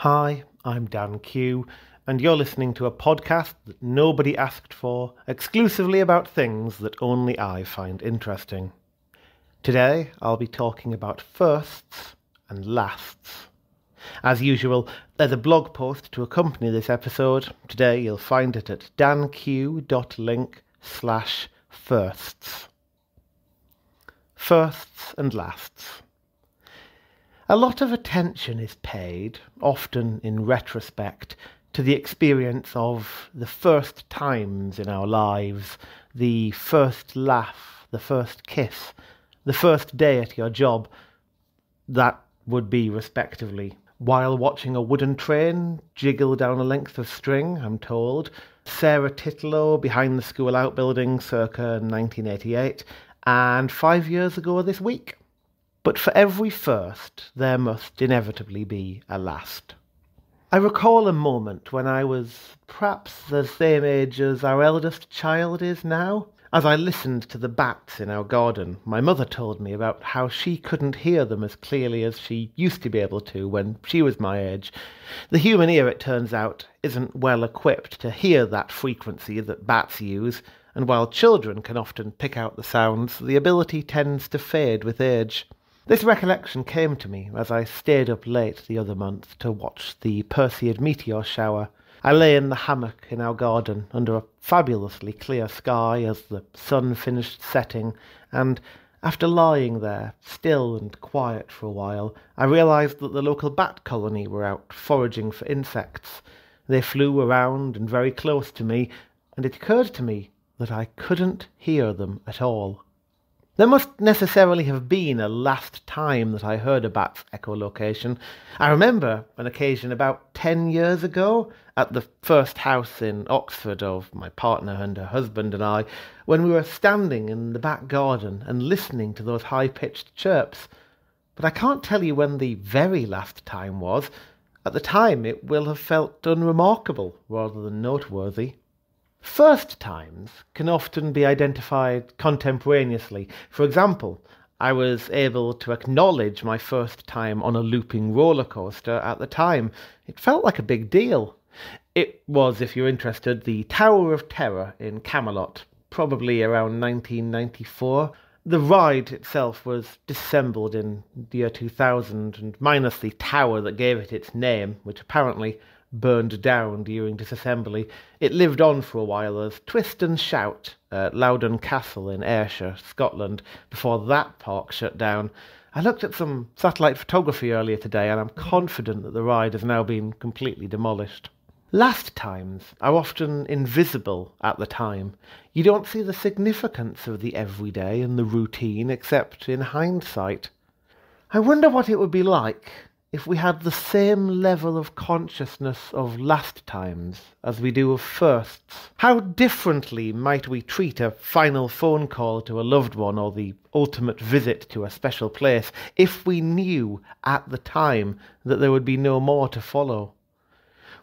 Hi, I'm Dan Q, and you're listening to a podcast that nobody asked for, exclusively about things that only I find interesting. Today, I'll be talking about firsts and lasts. As usual, there's a blog post to accompany this episode. Today, you'll find it at danq.link/firsts. Firsts and lasts. A lot of attention is paid, often in retrospect, to the experience of the first times in our lives, the first laugh, the first kiss, the first day at your job. That would be, respectively, while watching a wooden train jiggle down a length of string, I'm told, Sarah Titlow behind the school outbuilding circa 1988, and 5 years ago this week. But for every first, there must inevitably be a last. I recall a moment when I was perhaps the same age as our eldest child is now. As I listened to the bats in our garden, my mother told me about how she couldn't hear them as clearly as she used to be able to when she was my age. The human ear, it turns out, isn't well equipped to hear that frequency that bats use, and while children can often pick out the sounds, the ability tends to fade with age. This recollection came to me as I stayed up late the other month to watch the Perseids meteor shower. I lay in the hammock in our garden under a fabulously clear sky as the sun finished setting, and after lying there, still and quiet for a while, I realised that the local bat colony were out foraging for insects. They flew around and very close to me, and it occurred to me that I couldn't hear them at all. There must necessarily have been a last time that I heard a bat's echolocation. I remember an occasion about 10 years ago at the first house in Oxford of my partner and her husband and I, when we were standing in the back garden and listening to those high-pitched chirps. But I can't tell you when the very last time was. At the time it will have felt unremarkable rather than noteworthy. First times can often be identified contemporaneously. For example, I was able to acknowledge my first time on a looping roller coaster at the time. It felt like a big deal. It was, if you're interested, the Tower of Terror in Camelot, probably around 1994. The ride itself was disassembled in the year 2000, and minus the tower that gave it its name, which apparently burned down during disassembly, it lived on for a while as Twist and Shout at Loudon Castle in Ayrshire, Scotland, before that park shut down. I looked at some satellite photography earlier today, and I'm confident that the ride has now been completely demolished. Last times are often invisible at the time. You don't see the significance of the everyday and the routine except in hindsight. I wonder what it would be like if we had the same level of consciousness of last times as we do of firsts. How differently might we treat a final phone call to a loved one or the ultimate visit to a special place if we knew at the time that there would be no more to follow?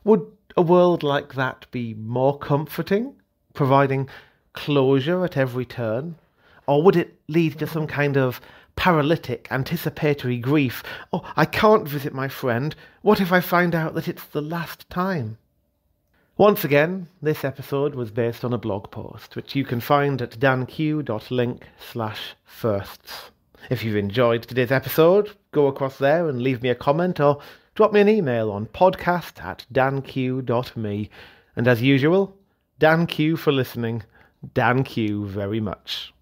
Would a world like that be more comforting, providing closure at every turn? Or would it lead to some kind of paralytic, anticipatory grief? Oh, I can't visit my friend. What if I find out that it's the last time? Once again, this episode was based on a blog post, which you can find at danq.link/firsts. If you've enjoyed today's episode, go across there and leave me a comment or drop me an email on podcast@danq.me. And as usual, Dan Q for listening. Dan Q very much.